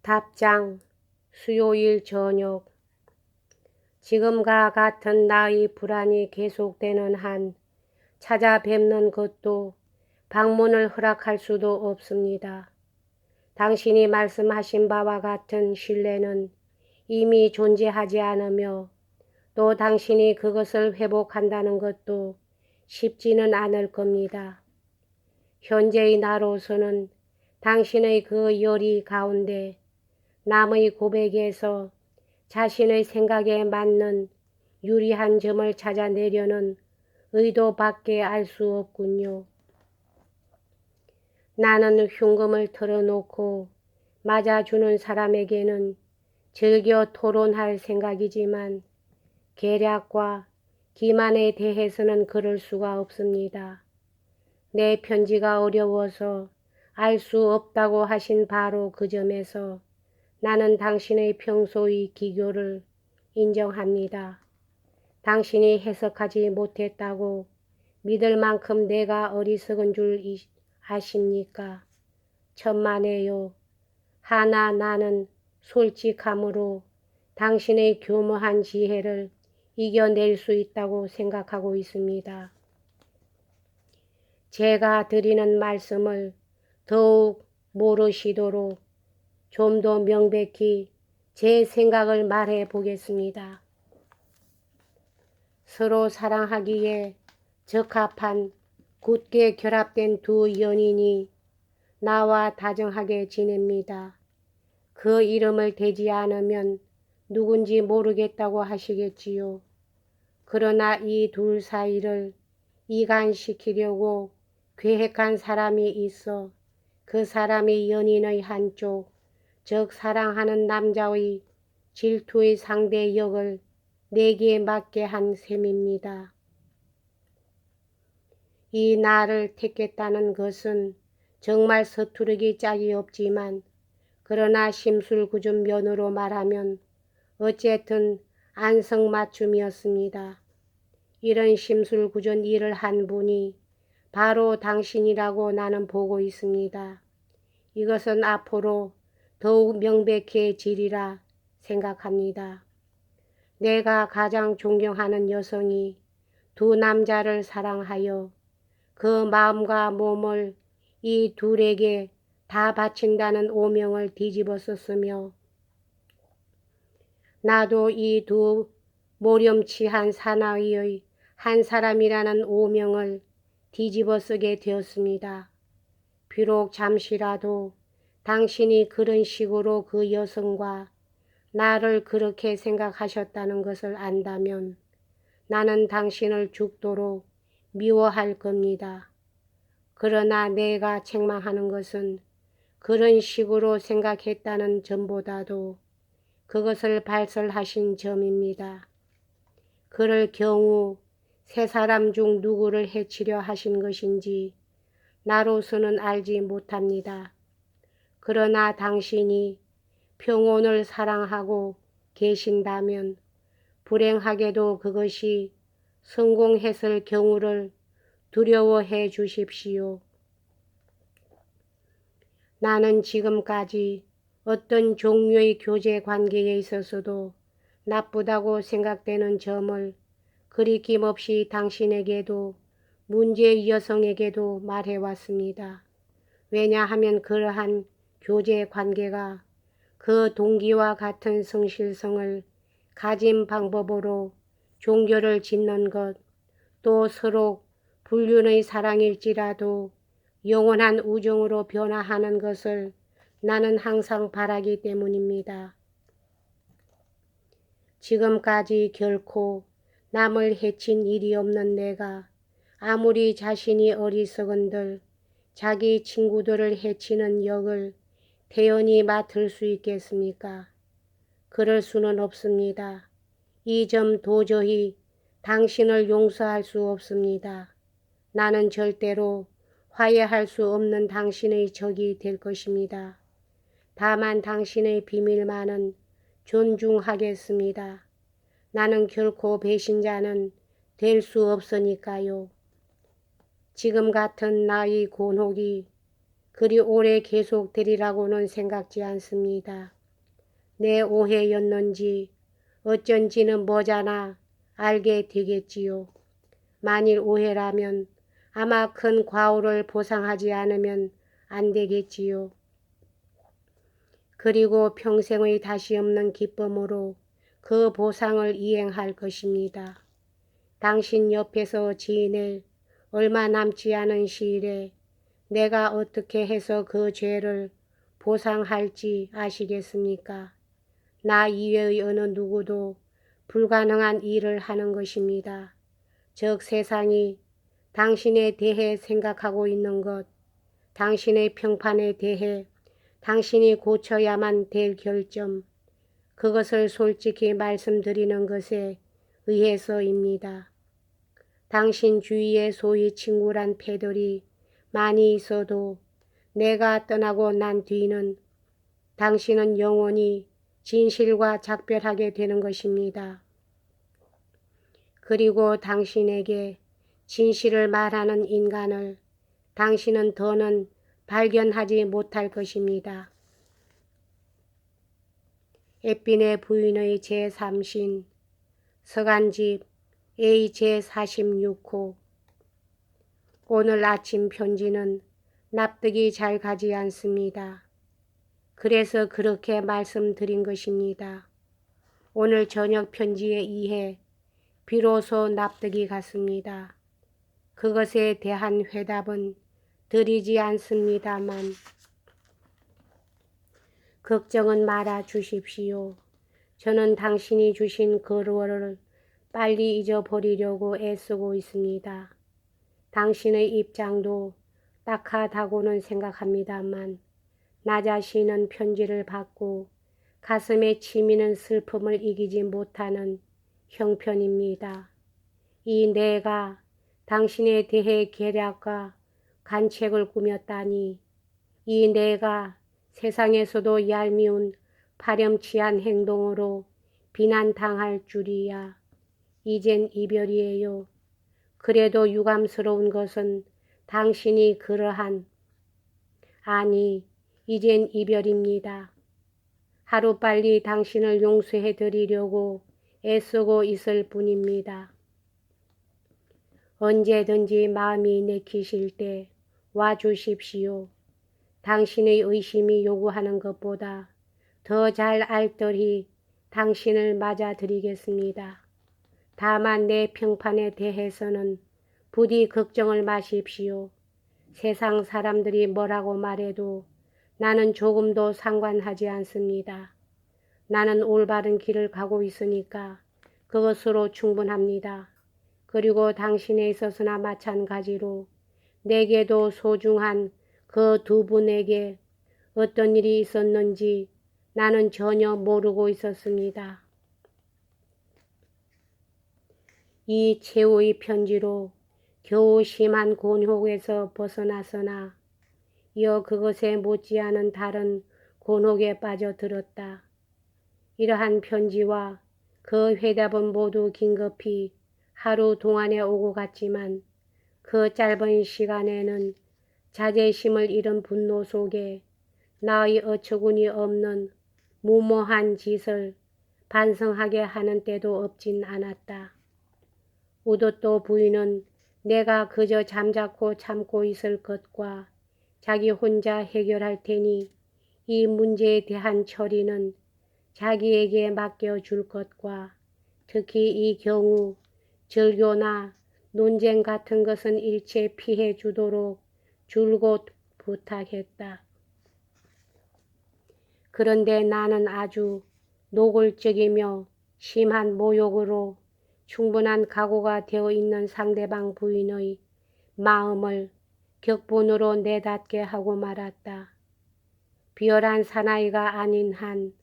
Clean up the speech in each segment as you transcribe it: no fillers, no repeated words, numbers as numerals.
답장 수요일 저녁. 지금과 같은 나의 불안이 계속되는 한 찾아뵙는 것도 방문을 허락할 수도 없습니다. 당신이 말씀하신 바와 같은 신뢰는 이미 존재하지 않으며 또 당신이 그것을 회복한다는 것도 쉽지는 않을 겁니다. 현재의 나로서는 당신의 그 열의 가운데 남의 고백에서 자신의 생각에 맞는 유리한 점을 찾아내려는 의도밖에 알 수 없군요. 나는 흉금을 털어놓고 맞아주는 사람에게는 즐겨 토론할 생각이지만 계략과 기만에 대해서는 그럴 수가 없습니다. 내 편지가 어려워서 알 수 없다고 하신 바로 그 점에서 나는 당신의 평소의 기교를 인정합니다. 당신이 해석하지 못했다고 믿을 만큼 내가 어리석은 줄 아십니까? 천만에요. 하나 나는 솔직함으로 당신의 교묘한 지혜를 이겨낼 수 있다고 생각하고 있습니다. 제가 드리는 말씀을 더욱 모르시도록 좀 더 명백히 제 생각을 말해 보겠습니다. 서로 사랑하기에 적합한 굳게 결합된 두 연인이 나와 다정하게 지냅니다. 그 이름을 대지 않으면 누군지 모르겠다고 하시겠지요. 그러나 이 둘 사이를 이간시키려고 계획한 사람이 있어 그 사람이 연인의 한쪽, 즉 사랑하는 남자의 질투의 상대 역을 내게 맡게 한 셈입니다. 이 나를 택했다는 것은 정말 서투르기 짝이 없지만 그러나 심술궂은 면으로 말하면 어쨌든 안성맞춤이었습니다. 이런 심술궂은 일을 한 분이 바로 당신이라고 나는 보고 있습니다. 이것은 앞으로 더욱 명백해지리라 생각합니다. 내가 가장 존경하는 여성이 두 남자를 사랑하여 그 마음과 몸을 이 둘에게 다 바친다는 오명을 뒤집어썼으며 나도 이 두 모렴치한 사나이의 한 사람이라는 오명을 뒤집어쓰게 되었습니다. 비록 잠시라도 당신이 그런 식으로 그 여성과 나를 그렇게 생각하셨다는 것을 안다면 나는 당신을 죽도록 미워할 겁니다. 그러나 내가 책망하는 것은 그런 식으로 생각했다는 점보다도 그것을 발설하신 점입니다. 그럴 경우 세 사람 중 누구를 해치려 하신 것인지 나로서는 알지 못합니다. 그러나 당신이 평온을 사랑하고 계신다면 불행하게도 그것이 성공했을 경우를 두려워해 주십시오. 나는 지금까지 어떤 종류의 교제 관계에 있어서도 나쁘다고 생각되는 점을 거리낌없이 당신에게도 문제의 여성에게도 말해왔습니다. 왜냐하면 그러한 교제 관계가 그 동기와 같은 성실성을 가진 방법으로 종교를 짓는 것, 또 서로 불륜의 사랑일지라도 영원한 우정으로 변화하는 것을 나는 항상 바라기 때문입니다. 지금까지 결코 남을 해친 일이 없는 내가 아무리 자신이 어리석은들 자기 친구들을 해치는 역을 태연히 맡을 수 있겠습니까? 그럴 수는 없습니다. 이 점 도저히 당신을 용서할 수 없습니다. 나는 절대로 화해할 수 없는 당신의 적이 될 것입니다. 다만 당신의 비밀만은 존중하겠습니다. 나는 결코 배신자는 될 수 없으니까요. 지금 같은 나의 곤혹이 그리 오래 계속되리라고는 생각지 않습니다. 내 오해였는지 어쩐지는 머지않아 알게 되겠지요. 만일 오해라면 아마 큰 과오를 보상하지 않으면 안 되겠지요. 그리고 평생의 다시 없는 기쁨으로 그 보상을 이행할 것입니다. 당신 옆에서 지낼 얼마 남지 않은 시일에 내가 어떻게 해서 그 죄를 보상할지 아시겠습니까? 나 이외의 어느 누구도 불가능한 일을 하는 것입니다. 즉 세상이 당신에 대해 생각하고 있는 것, 당신의 평판에 대해 당신이 고쳐야만 될 결점, 그것을 솔직히 말씀드리는 것에 의해서입니다. 당신 주위에 소위 친구란 패들이 많이 있어도 내가 떠나고 난 뒤는 당신은 영원히 진실과 작별하게 되는 것입니다. 그리고 당신에게 진실을 말하는 인간을 당신은 더는 발견하지 못할 것입니다. 햇빈의 부인의 제3신 서간집 A 제46호. 오늘 아침 편지는 납득이 잘 가지 않습니다. 그래서 그렇게 말씀드린 것입니다. 오늘 저녁 편지에 의해 비로소 납득이 갔습니다. 그것에 대한 회답은 드리지 않습니다만 걱정은 말아 주십시오. 저는 당신이 주신 글월을 빨리 잊어버리려고 애쓰고 있습니다. 당신의 입장도 딱하다고는 생각합니다만 나 자신은 편지를 받고 가슴에 치미는 슬픔을 이기지 못하는 형편입니다. 이 내가 당신에 대해 계략과 간책을 꾸몄다니, 이 내가 세상에서도 얄미운 파렴치한 행동으로 비난당할 줄이야. 이젠 이별이에요. 그래도 유감스러운 것은 당신이 그러한, 아니 이젠 이별입니다. 하루빨리 당신을 용서해 드리려고 애쓰고 있을 뿐입니다. 언제든지 마음이 내키실 때 와주십시오. 당신의 의심이 요구하는 것보다 더 잘 알뜰히 당신을 맞아드리겠습니다. 다만 내 평판에 대해서는 부디 걱정을 마십시오. 세상 사람들이 뭐라고 말해도 나는 조금도 상관하지 않습니다. 나는 올바른 길을 가고 있으니까 그것으로 충분합니다. 그리고 당신에 있어서나 마찬가지로 내게도 소중한 그 두 분에게 어떤 일이 있었는지 나는 전혀 모르고 있었습니다. 이 최후의 편지로 겨우 심한 곤혹에서 벗어나서나 이어 그것에 못지않은 다른 곤혹에 빠져들었다. 이러한 편지와 그 회답은 모두 긴급히 하루 동안에 오고 갔지만 그 짧은 시간에는 자제심을 잃은 분노 속에 나의 어처구니 없는 무모한 짓을 반성하게 하는 때도 없진 않았다. 우도또 부인은 내가 그저 잠자코 참고 있을 것과 자기 혼자 해결할 테니 이 문제에 대한 처리는 자기에게 맡겨줄 것과 특히 이 경우 절교나 논쟁 같은 것은 일체 피해 주도록 줄곧 부탁했다. 그런데 나는 아주 노골적이며 심한 모욕으로 충분한 각오가 되어 있는 상대방 부인의 마음을 격분으로 내닫게 하고 말았다. 비열한 사나이가 아닌 한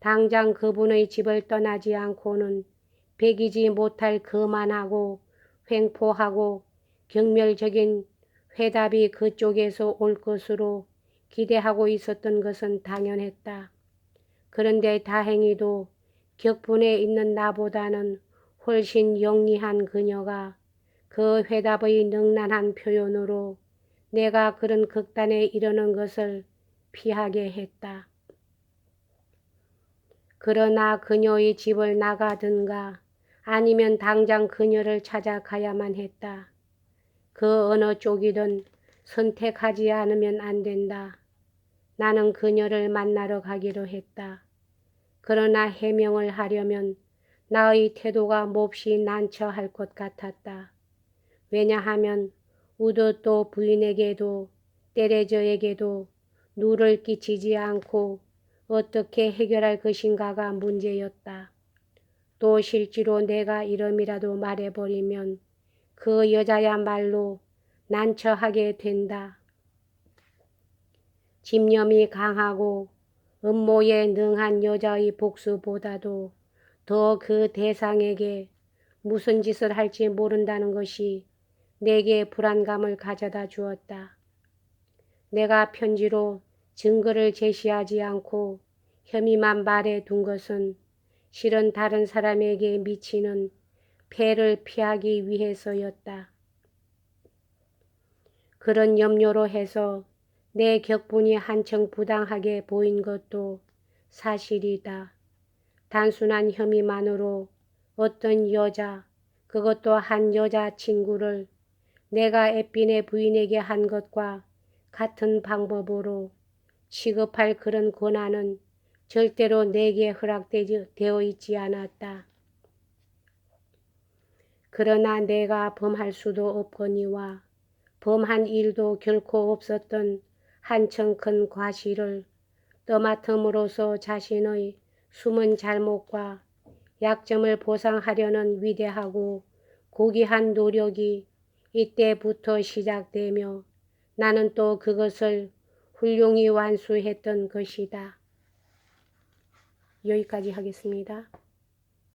당장 그분의 집을 떠나지 않고는 배기지 못할 거만하고 횡포하고 경멸적인 회답이 그쪽에서 올 것으로 기대하고 있었던 것은 당연했다. 그런데 다행히도 격분에 있는 나보다는 훨씬 영리한 그녀가 그 회답의 능란한 표현으로 내가 그런 극단에 이르는 것을 피하게 했다. 그러나 그녀의 집을 나가든가 아니면 당장 그녀를 찾아가야만 했다. 그 어느 쪽이든 선택하지 않으면 안 된다. 나는 그녀를 만나러 가기로 했다. 그러나 해명을 하려면 나의 태도가 몹시 난처할 것 같았다. 왜냐하면 우도 부인에게도 때레저에게도 누를 끼치지 않고 어떻게 해결할 것인가가 문제였다. 또 실제로 내가 이름이라도 말해버리면 그 여자야말로 난처하게 된다. 집념이 강하고 음모에 능한 여자의 복수보다도 더 그 대상에게 무슨 짓을 할지 모른다는 것이 내게 불안감을 가져다 주었다. 내가 편지로 증거를 제시하지 않고 혐의만 말해 둔 것은 실은 다른 사람에게 미치는 폐를 피하기 위해서였다. 그런 염려로 해서 내 격분이 한층 부당하게 보인 것도 사실이다. 단순한 혐의만으로 어떤 여자, 그것도 한 여자친구를 내가 애빈의 부인에게 한 것과 같은 방법으로 취급할 그런 권한은 절대로 내게 허락되어 있지 않았다. 그러나 내가 범할 수도 없거니와 범한 일도 결코 없었던 한층 큰 과실을 떠맡음으로써 자신의 숨은 잘못과 약점을 보상하려는 위대하고 고귀한 노력이 이때부터 시작되며 나는 또 그것을 훌륭히 완수했던 것이다. 여기까지 하겠습니다.